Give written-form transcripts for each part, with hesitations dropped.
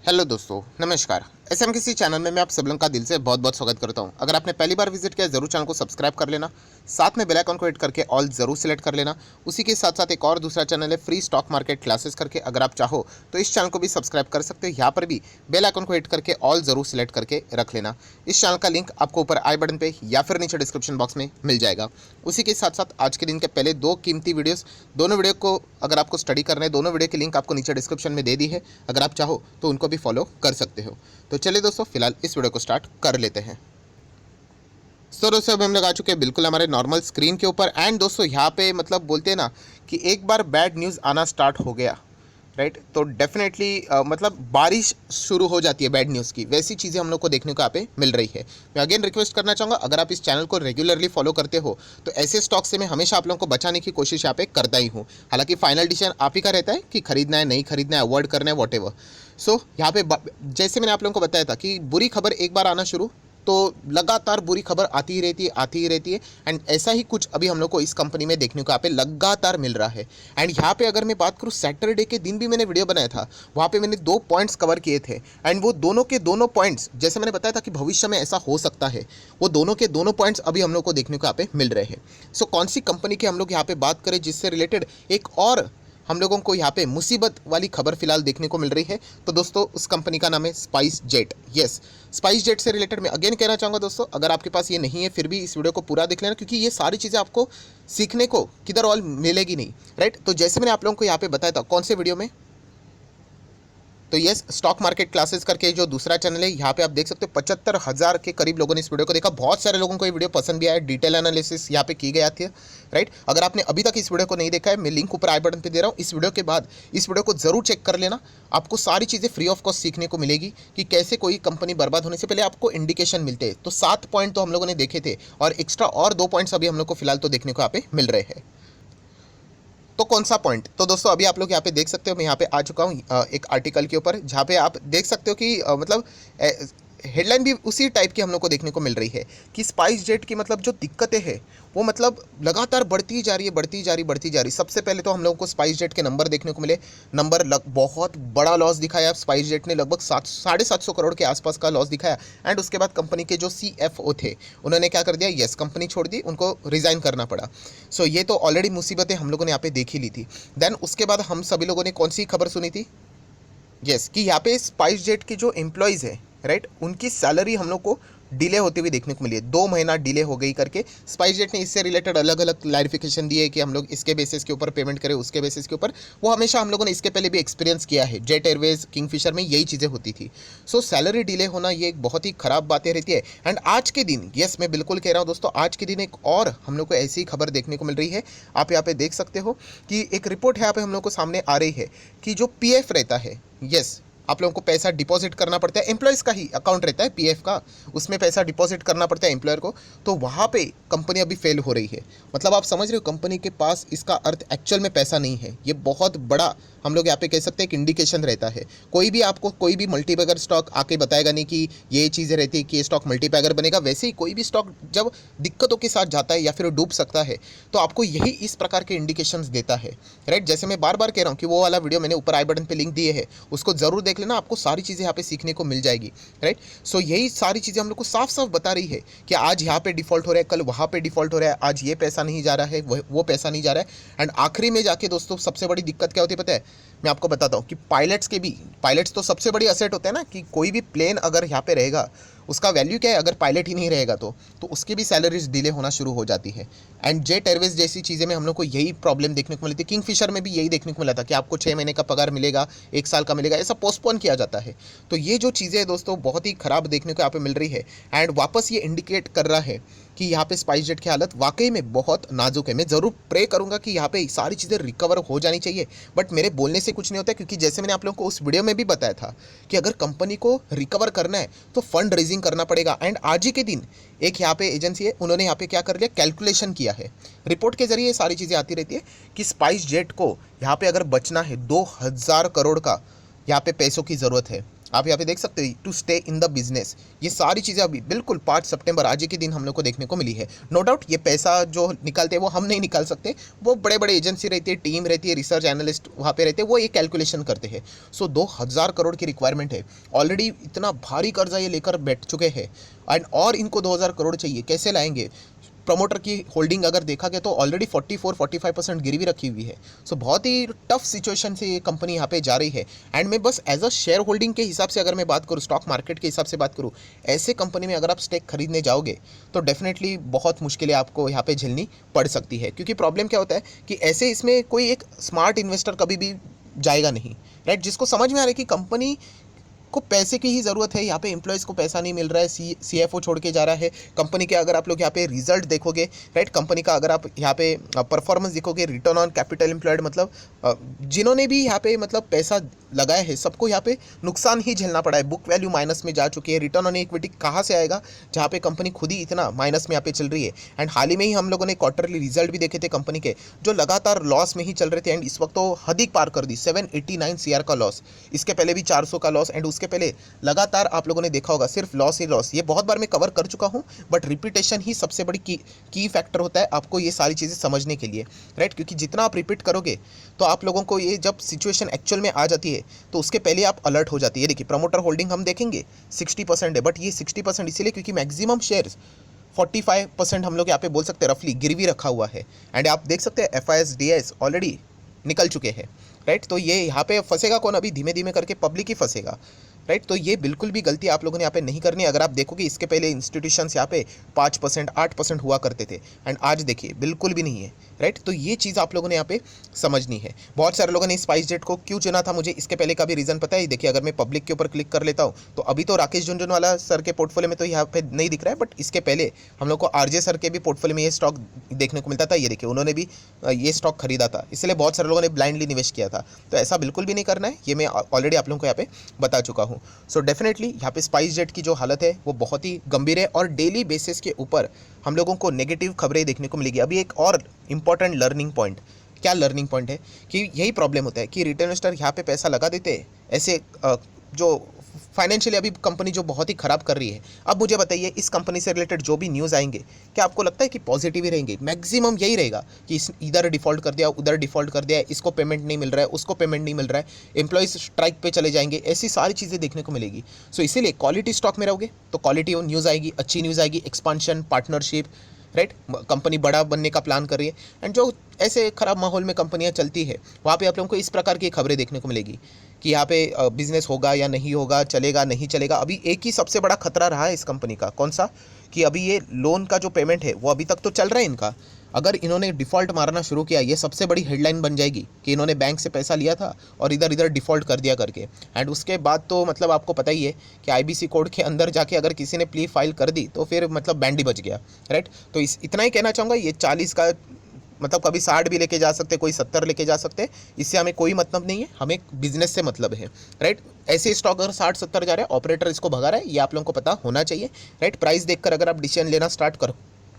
Hello दोस्तों, नमस्कार। SM किसी चैनल में मैं आप सब लोगों का दिल से बहुत बहुत स्वागत करता हूं। अगर आपने पहली बार विजिट किया जरूर चैनल को सब्सक्राइब कर लेना, साथ में बेल आइकन को हिट करके ऑल जरूर सिलेक्ट कर लेना। उसी के साथ साथ एक और दूसरा चैनल है फ्री स्टॉक मार्केट क्लासेस करके, अगर आप चाहो तो इस चैनल को भी सब्सक्राइब कर सकते हो। यहाँ पर भी बेल आइकन को हिट करके ऑल जरूर सिलेक्ट करके रख लेना। इस चैनल का लिंक आपको ऊपर आई बटन पे या फिर नीचे डिस्क्रिप्शन बॉक्स में मिल जाएगा। उसी के साथ साथ आज के दिन के पहले दो कीमती वीडियोस, दोनों वीडियो को अगर आपको स्टडी करना है, दोनों वीडियो की लिंक आपको नीचे डिस्क्रिप्शन में दे दी है, अगर आप चाहो तो उनको भी फॉलो कर सकते हो। तो चलिए दोस्तों, फिलहाल इस वीडियो को स्टार्ट कर लेते हैं। तो दोस्तों अभी हम लोग आ चुके हैं बिल्कुल हमारे नॉर्मल स्क्रीन के ऊपर। एंड दोस्तों यहाँ पे मतलब बोलते हैं ना कि एक बार बैड न्यूज़ आना स्टार्ट हो गया, राइट, तो डेफिनेटली मतलब बारिश शुरू हो जाती है बैड न्यूज़ की। वैसी चीज़ें हम लोग को देखने को यहाँ पे मिल रही है। मैं अगेन रिक्वेस्ट करना चाहूँगा, अगर आप इस चैनल को रेगुलरली फॉलो करते हो तो ऐसे स्टॉक से मैं हमेशा आप लोगों को बचाने की कोशिश यहाँ पे करता ही हूँ। हालांकि फाइनल डिसीजन आप ही का रहता है कि खरीदना है, नहीं खरीदना है, अवॉइड करना है, वॉट एवर। सो यहाँ पे जैसे मैंने आप लोगों को बताया था कि बुरी खबर एक बार आना शुरू तो लगातार बुरी खबर आती ही रहती है। एंड ऐसा ही कुछ अभी हम लोग को इस कंपनी में देखने को यहाँ पे लगातार मिल रहा है। एंड यहाँ पे अगर मैं बात करूँ, सैटरडे के दिन भी मैंने वीडियो बनाया था, वहाँ पे मैंने 2 पॉइंट्स कवर किए थे। एंड वो दोनों के दोनों पॉइंट्स, जैसे मैंने बताया था कि भविष्य में ऐसा हो सकता है, वो दोनों के दोनों पॉइंट्स अभी हम लोग को देखने को यहाँ पे मिल रहे हैं। सो कौन सी कंपनी की हम लोग यहाँ पे बात करें जिससे रिलेटेड एक और हम लोगों को यहाँ पे मुसीबत वाली खबर फिलहाल देखने को मिल रही है, तो दोस्तों उस कंपनी का नाम है spice jet. Yes, spice jet से रिलेटेड मैं अगेन कहना चाहूँगा दोस्तों, अगर आपके पास ये नहीं है फिर भी इस वीडियो को पूरा देख लेना, क्योंकि ये सारी चीज़ें आपको सीखने को किधर और मिलेगी नहीं, राइट। तो जैसे मैंने आप लोगों को यहाँ पे बताया था, कौन से वीडियो में, तो ये स्टॉक मार्केट क्लासेस करके जो दूसरा चैनल है, यहाँ पे आप देख सकते हो 75,000 के करीब लोगों ने इस वीडियो को देखा। बहुत सारे लोगों को ये वीडियो पसंद भी आया, डिटेल एनालिसिस यहाँ पे की गया थी, राइट। अगर आपने अभी तक इस वीडियो को नहीं देखा है, मैं लिंक ऊपर आई बटन पे दे रहा हूँ। इस वीडियो के बाद इस वीडियो को जरूर चेक कर लेना, आपको सारी चीज़ें फ्री ऑफ कॉस्ट सीखने को मिलेगी कि कैसे कोई कंपनी बर्बाद होने से पहले आपको इंडिकेशन मिलते हैं। तो 7 पॉइंट तो हम लोगों ने देखे थे और एक्स्ट्रा और 2 पॉइंट्स अभी हम लोग को फिलहाल तो देखने को यहाँ पे मिल रहे हैं। तो कौन सा पॉइंट, तो दोस्तों अभी आप लोग यहाँ पे देख सकते हो, मैं यहाँ पे आ चुका हूँ एक आर्टिकल के ऊपर, जहाँ पे आप देख सकते हो कि मतलब हेडलाइन भी उसी टाइप की हम लोग को देखने को मिल रही है कि स्पाइस जेट की मतलब जो दिक्कतें हैं वो मतलब लगातार बढ़ती जा रही है, बढ़ती जा रही। सबसे पहले तो हम लोगों को स्पाइस जेट के नंबर देखने को मिले। नंबर बहुत बड़ा लॉस दिखाया स्पाइस जेट ने, लगभग 750 करोड़ के आसपास का लॉस दिखाया। एंड उसके बाद कंपनी के जो CFO थे उन्होंने क्या कर दिया, यस, कंपनी छोड़ दी, उनको रिज़ाइन करना पड़ा। सो ये तो ऑलरेडी मुसीबतें हम लोगों ने यहाँ पे देख ही ली थी। देन उसके बाद हम सभी लोगों ने कौन सी खबर सुनी थी, यस, कि यहाँ पे स्पाइस जेट के जो एम्प्लॉयज़ है, राइट, उनकी सैलरी हम लोग को डिले होते हुए देखने को मिली है। 2 महीना डिले हो गई करके स्पाइस जेट ने इससे रिलेटेड अलग अलग क्लैरिफिकेशन दिए कि हम लोग इसके बेसिस के ऊपर पेमेंट करें, उसके बेसिस के ऊपर। वो हमेशा हम लोगों ने इसके पहले भी एक्सपीरियंस किया है, जेट एयरवेज, किंगफिशर में यही चीज़ें होती थी। सो सैलरी डिले होना ये एक बहुत ही ख़राब बातें रहती है। एंड आज के दिन, यस मैं बिल्कुल कह रहा हूँ दोस्तों, आज के दिन एक और हम लोग को ऐसी खबर देखने को मिल रही है। आप यहाँ पे देख सकते हो कि एक रिपोर्ट है यहाँ पे हम लोग को सामने आ रही है कि जो PF रहता है, यस, आप लोगों को पैसा डिपॉजिट करना पड़ता है, एम्प्लॉयज़ का ही अकाउंट रहता है PF का, उसमें पैसा डिपॉजिट करना पड़ता है एम्प्लॉयर को। तो वहाँ पे कंपनी अभी फेल हो रही है। मतलब आप समझ रहे हो, कंपनी के पास इसका अर्थ एक्चुअल में पैसा नहीं है। ये बहुत बड़ा हम लोग यहाँ पे कह सकते हैं एक इंडिकेशन रहता है। कोई भी आपको कोई भी मल्टीबैगर स्टॉक आके बताएगा नहीं कि ये चीज़ें रहती है कि ये स्टॉक मल्टीबैगर बनेगा। वैसे ही कोई भी स्टॉक जब दिक्कतों के साथ जाता है या फिर डूब सकता है, तो आपको यही इस प्रकार के इंडिकेशंस देता है, राइट। जैसे मैं बार बार कह रहा हूँ कि वो वाला वीडियो मैंने ऊपर आई बटन पे लिंक दिए है, उसको जरूर देख लेना, आपको सारी चीज़ें यहाँ पे सीखने को मिल जाएगी, राइट। सो यही सारी चीज़ें हम लोग को साफ साफ बता रही है कि आज यहाँ पे डिफॉल्ट हो रहा है, कल वहाँ पे डिफॉल्ट हो रहा है, आज ये पैसा नहीं जा रहा है, वो पैसा नहीं जा रहा है। एंड आखिरी में जाके दोस्तों सबसे बड़ी दिक्कत क्या होती है पता है, मैं आपको बताता हूँ कि पायलट्स तो सबसे बड़ी असेट होता है ना, कि कोई भी प्लेन अगर यहाँ पे रहेगा उसका वैल्यू क्या है, अगर पायलट ही नहीं रहेगा तो उसकी भी सैलरीज डिले होना शुरू हो जाती है। एंड जेट एयरवेज जैसी चीज़ें में हम लोग को यही प्रॉब्लम देखने को मिली थी। किंगफिशर में भी यही देखने को मिला था कि आपको 6 महीने का पगार मिलेगा, 1 साल का मिलेगा, ऐसा पोस्टपोन किया जाता है। तो ये जो चीज़ें हैं दोस्तों बहुत ही ख़राब देखने को यहाँ पे मिल रही है। एंड वापस ये इंडिकेट कर रहा है कि यहाँ पे स्पाइस जेट की हालत वाकई में बहुत नाजुक है। मैं ज़रूर प्रे करूँगा कि यहाँ पे सारी चीज़ें रिकवर हो जानी चाहिए, बट मेरे बोलने से कुछ नहीं होता, क्योंकि जैसे मैंने आप लोगों को उस वीडियो में भी बताया था कि अगर कंपनी को रिकवर करना है तो फंड रेजिंग करना पड़ेगा। एंड आज ही के दिन एक यहाँ पे एजेंसी है, उन्होंने यहाँ पे क्या कर लिया, कैलकुलेशन किया है, रिपोर्ट के जरिए सारी चीज़ें आती रहती है कि स्पाइस जेट को यहाँ पे अगर बचना है 2000 करोड़ का यहाँ पे पैसों की ज़रूरत है। आप यहाँ पे देख सकते हैं to stay in the business, ये सारी चीज़ें अभी बिल्कुल 5 सितंबर आज ही के दिन हम लोग को देखने को मिली है। नो डाउट ये पैसा जो निकालते हैं वो हम नहीं निकाल सकते, वो बड़े बड़े एजेंसी रहती है, टीम रहती है, रिसर्च एनालिस्ट वहाँ पे रहते हैं, वो ये कैलकुलेशन करते हैं। सो 2000 करोड़ की रिक्वायरमेंट है, ऑलरेडी इतना भारी कर्जा ये लेकर बैठ चुके हैं एंड और इनको 2000 करोड़ चाहिए, कैसे लाएंगे? प्रमोटर की होल्डिंग अगर देखा गया तो ऑलरेडी 44-45% गिरवी रखी हुई है। सो बहुत ही टफ सिचुएशन से ये कंपनी यहाँ पे जा रही है। एंड मैं बस एज अ शेयर होल्डिंग के हिसाब से अगर मैं बात करूँ, स्टॉक मार्केट के हिसाब से बात करूँ, ऐसे कंपनी में अगर आप स्टेक खरीदने जाओगे तो डेफिनेटली बहुत मुश्किलें आपको यहाँ पे झेलनी पड़ सकती है। क्योंकि प्रॉब्लम क्या होता है कि ऐसे इसमें कोई एक स्मार्ट इन्वेस्टर कभी भी जाएगा नहीं, राइट, जिसको समझ में आ रहा है कि कंपनी को पैसे की ही ज़रूरत है, यहाँ पे एम्प्लॉयज़ को पैसा नहीं मिल रहा है, सीएफओ छोड़ के जा रहा है कंपनी के। अगर आप लोग यहाँ पे रिजल्ट देखोगे, राइट, कंपनी का अगर आप यहाँ पे परफॉर्मेंस देखोगे, रिटर्न ऑन कैपिटल एम्प्लॉयड, मतलब जिन्होंने भी यहाँ पे मतलब पैसा लगाया है सबको यहाँ पे नुकसान ही झेलना पड़ा है। बुक वैल्यू माइनस में जा चुकी है, रिटर्न ऑन इक्विटी कहाँ से आएगा जहाँ पे कंपनी खुद ही इतना माइनस में यहाँ पे चल रही है। एंड हाल ही में ही हम लोगों ने क्वार्टरली रिजल्ट भी देखे थे कंपनी के, जो लगातार लॉस में ही चल रहे थे एंड इस वक्त तो हद ही पार कर दी, 789 CR का लॉस, इसके पहले भी 400 का लॉस एंड उसके पहले लगातार आप लोगों ने देखा होगा सिर्फ लॉस ही लॉस। ये बहुत बार मैं कवर कर चुका हूँ, बट रिपीटेशन ही सबसे बड़ी की फैक्टर होता है आपको ये सारी चीज़ें समझने के लिए, राइट, क्योंकि जितना आप रिपीट करोगे तो आप लोगों को ये जब सिचुएशन एक्चुअल में आ जाती है तो उसके पहले आप अलर्ट हो जाती है। देखिए प्रमोटर होल्डिंग हम देखेंगे 60% है, बट ये 60% इसीलिए क्योंकि मैक्सिमम शेयर्स 45% हम लोग यहाँ पे बोल सकते हैं रफली गिरवी रखा हुआ है। एंड आप देख सकते हैं FIS DIS ऑलरेडी निकल चुके हैं, राइट, तो ये यहाँ पे फंसेगा कौन? अभी धीमे धीमे करके पब्लिक ही फंसेगा, राइट। तो ये बिल्कुल भी गलती आप लोगों ने यहाँ पे नहीं करनी। अगर आप देखोगे इसके पहले इंस्टीट्यूशंस यहाँ पे 5% 8% हुआ करते थे एंड आज देखिए बिल्कुल भी नहीं है, राइट। तो ये चीज़ आप लोगों ने यहाँ पे समझनी है। बहुत सारे लोगों ने स्पाइस जेट को क्यों चुना था, मुझे इसके पहले का भी रीज़न पता है। देखिए अगर मैं पब्लिक के ऊपर क्लिक कर लेता हूँ तो अभी तो राकेश झुनझुनवाला सर के पोर्टफोलियो में तो यहाँ पे नहीं दिख रहा है, बट इसके पहले हम लोग को RJ सर के भी पोर्टफोलियो में ये स्टॉक देखने को मिलता था। ये देखिए उन्होंने भी ये स्टॉक खरीदा था, इसलिए बहुत सारे लोगों ने ब्लाइंडली निवेश किया था। तो ऐसा बिल्कुल भी नहीं करना है, ये मैं ऑलरेडी आप लोगों को यहाँ पे बता चुका हूँ। सो डेफिनेटली यहाँ पे स्पाइस जेट की जो हालत है वो बहुत ही गंभीर है और डेली बेसिस के ऊपर हम लोगों को नेगेटिव खबरें देखने को मिलेगी। अभी एक और इम्पॉर्टेंट लर्निंग पॉइंट, क्या लर्निंग पॉइंट है कि यही प्रॉब्लम होता है कि रिटेल इन्वेस्टर यहाँ पे पैसा लगा देते हैं ऐसे जो फाइनेंशियली अभी कंपनी जो बहुत ही ख़राब कर रही है। अब मुझे बताइए इस कंपनी से रिलेटेड जो भी न्यूज़ आएंगे क्या आपको लगता है कि पॉजिटिव ही रहेंगे? मैक्सिमम यही रहेगा कि इधर डिफ़ॉल्ट कर दिया, उधर डिफ़ॉल्ट कर दिया, इसको पेमेंट नहीं मिल रहा है, उसको पेमेंट नहीं मिल रहा है, एम्प्लॉयज़ स्ट्राइक पे चले जाएंगे, ऐसी सारी चीज़ें देखने को मिलेगी। सो इसीलिए क्वालिटी स्टॉक में रहोगे तो क्वालिटी न्यूज़ आएगी, अच्छी न्यूज़ आएगी, एक्सपांशन, पार्टनरशिप, राइट, कंपनी बड़ा बनने का प्लान कर रही है। एंड जो ऐसे ख़राब माहौल में कंपनियां चलती है वहाँ पे आप लोगों को इस प्रकार की खबरें देखने को मिलेगी कि यहाँ पे बिजनेस होगा या नहीं होगा, चलेगा नहीं चलेगा। अभी एक ही सबसे बड़ा खतरा रहा है इस कंपनी का, कौन सा? कि अभी ये लोन का जो पेमेंट है वो अभी तक तो चल रहा है इनका, अगर इन्होंने डिफ़ॉल्ट मारना शुरू किया ये सबसे बड़ी हेडलाइन बन जाएगी कि इन्होंने बैंक से पैसा लिया था और इधर इधर डिफ़ॉल्ट कर दिया करके। एंड उसके बाद तो मतलब आपको पता ही है कि IBC कोड के अंदर जाके अगर किसी ने प्ली फाइल कर दी तो फिर मतलब बैंड ही बच गया, राइट। तो इतना ही कहना चाहूँगा, ये 40 का मतलब कभी 60 भी लेके जा सकते, कोई 70 लेके जा सकते, इससे हमें कोई मतलब नहीं है, हमें बिजनेस से मतलब है, राइट। ऐसे स्टॉक अगर 60-70 जा रहे हैं, ऑपरेटर इसको भगा रहा है, ये आप लोगों को पता होना चाहिए, राइट। प्राइस देखकर अगर आप डिसीजन लेना स्टार्ट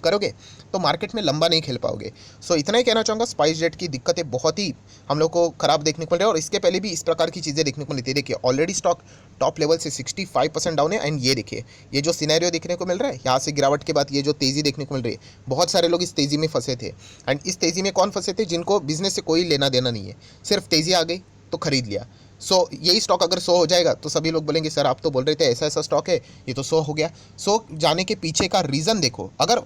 करोगे तो मार्केट में लंबा नहीं खेल पाओगे। सो इतना ही कहना चाहूँगा, स्पाइस जेट की दिक्कतें बहुत ही हम लोग को ख़राब देखने को मिल रही है और इसके पहले भी इस प्रकार की चीज़ें देखने को मिलती है। देखिए ऑलरेडी स्टॉक टॉप लेवल से 65% डाउन है एंड ये देखिए ये जो सिनेरियो देखने को मिल रहा है, यहाँ से गिरावट के बाद ये जो तेज़ी देखने को मिल रही है, बहुत सारे लोग इस तेज़ी में फंसे थे। एंड इस तेज़ी में कौन फंसे थे? जिनको बिजनेस से कोई लेना देना नहीं है, सिर्फ तेज़ी आ गई तो खरीद लिया। सो यही स्टॉक अगर 100 हो जाएगा तो सभी लोग बोलेंगे सर आप तो बोल रहे थे ऐसा ऐसा स्टॉक है, ये तो 100 हो गया। सो जाने के पीछे का रीज़न देखो, अगर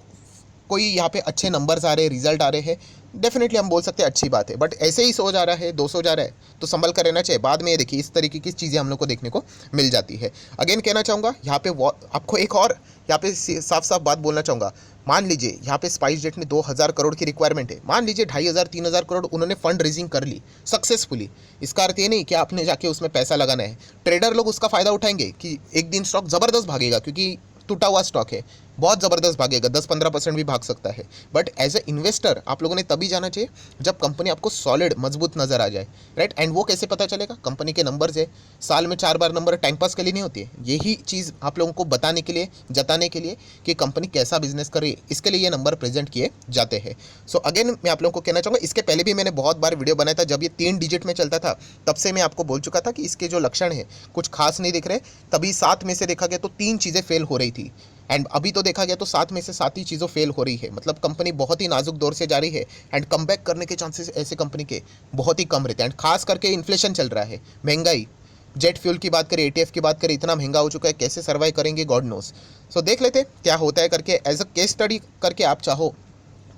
कोई यहाँ पे अच्छे नंबर्स आ रहे हैं, रिजल्ट आ रहे हैं, डेफिनेटली हम बोल सकते हैं अच्छी बात है। बट ऐसे ही 100 जा रहा है, 200 जा रहा है तो संभल कर रहना चाहिए। बाद में ये देखिए इस तरीके की चीज़ें हम लोग को देखने को मिल जाती है। अगेन कहना चाहूँगा यहाँ पे आपको एक और यहाँ पे साफ साफ बात बोलना चाहूँगा। मान लीजिए यहाँ पे स्पाइस जेट में 2000 करोड़ की रिक्वायरमेंट है, मान लीजिए 2500-3000 करोड़ उन्होंने फंड रेजिंग कर ली सक्सेसफुली। इसका अर्थ ये नहीं कि आपने जाके उसमें पैसा लगाना है। ट्रेडर लोग उसका फ़ायदा उठाएंगे कि एक दिन स्टॉक ज़बरदस्त भागेगा क्योंकि टूटा हुआ स्टॉक है, बहुत ज़बरदस्त भागेगा, 10-15% भी भाग सकता है। बट एज ए इन्वेस्टर आप लोगों ने तभी जाना चाहिए जब कंपनी आपको सॉलिड मजबूत नज़र आ जाए, राइट। एंड वो कैसे पता चलेगा? कंपनी के नंबर्स है, साल में 4 बार नंबर टाइम पास के लिए नहीं होती है, यही चीज़ आप लोगों को बताने के लिए, जताने के लिए कि कंपनी कैसा बिजनेस कर रही है, इसके लिए ये नंबर प्रेजेंट किए जाते हैं। सो अगेन मैं आप लोगों को कहना चाहूँगा, इसके पहले भी मैंने बहुत बार वीडियो बनाया था, जब ये 3 डिजिट में चलता था तब से मैं आपको बोल चुका था कि इसके जो लक्षण है कुछ खास नहीं दिख रहे। तभी 7 में से देखा गया तो 3 चीज़ें फेल हो रही थी, एंड अभी तो देखा गया तो 7 में से 7 ही चीज़ों फेल हो रही है। मतलब कंपनी बहुत ही नाजुक दौर से जा रही है, एंड कम बैक करने के चांसेस ऐसे कंपनी के बहुत ही कम रहते हैं। एंड खास करके इन्फ्लेशन चल रहा है, महंगाई, जेट फ्यूल की बात करें, एटीएफ की बात करें, इतना महंगा हो चुका है, कैसे सर्वाइव करेंगे गॉड नोस। सो देख लेते क्या होता है करके, एज अ केस स्टडी करके आप चाहो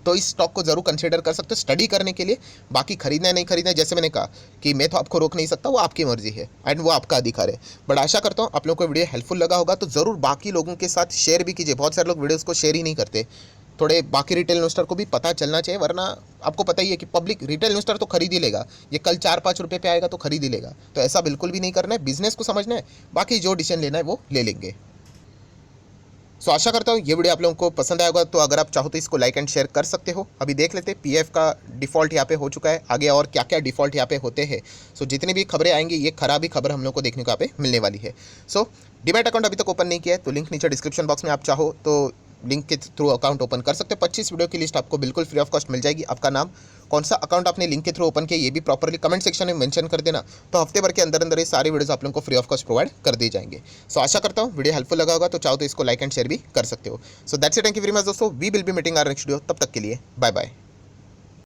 तो इस स्टॉक को जरूर कंसीडर कर सकते हो स्टडी करने के लिए। बाकी खरीदना है नहीं खरीदना है, जैसे मैंने कहा कि मैं तो आपको रोक नहीं सकता, वो आपकी मर्जी है एंड वो आपका अधिकार है। बट आशा करता हूँ आप लोगों को वीडियो हेल्पफुल लगा होगा, तो ज़रूर बाकी लोगों के साथ शेयर भी कीजिए। बहुत सारे लोग वीडियोज़ को शेयर ही नहीं करते, थोड़े बाकी रिटेल इन्वेस्टर को भी पता चलना चाहिए, वरना आपको पता ही है कि पब्लिक रिटेल इन्वेस्टर तो खरीद ही लेगा, ये कल 4-5 रुपये पे आएगा तो खरीद ही लेगा। तो ऐसा बिल्कुल भी नहीं करना है, बिजनेस को समझना है, बाकी जो डिसीजन लेना है वो ले लेंगे। सो आशा करता हूँ ये वीडियो आप लोगों को पसंद आया होगा, तो अगर आप चाहो तो इसको लाइक एंड शेयर कर सकते हो। अभी देख लेते हैं पीएफ का डिफ़ॉल्ट यहाँ पे हो चुका है, आगे और क्या क्या डिफ़ॉल्ट यहाँ पे होते हैं। सो जितनी भी खबरें आएंगी ये खराब ही खबर हम लोग को देखने को यहाँ पे मिलने वाली है। सो डीमैट अकाउंट अभी तक ओपन नहीं किया है तो लिंक नीचे डिस्क्रिप्शन बॉक्स में आप चाहो तो लिंक के थ्रू अकाउंट ओपन कर सकते हैं। 25 वीडियो की लिस्ट आपको बिल्कुल फ्री ऑफ कॉस्ट मिल जाएगी। आपका नाम, कौन सा अकाउंट आपने लिंक के थ्रू ओपन किया, ये भी प्रॉपरली कमेंट सेक्शन में मेंशन कर देना, तो हफ्ते भर के अंदर अंदर ये सारी वीडियोस आप लोगों को फ्री ऑफ कॉस्ट प्रोवाइड कर दी जाएंगे। सो आशा करता हूँ वीडियो हेल्पफुल लगा होगा, तो चाहो तो इसको लाइक एंड शेयर भी कर सकते हो। So that's it, thank you very much दोस्तों, we will be meeting our next video, तब तक के लिए बाय बाय।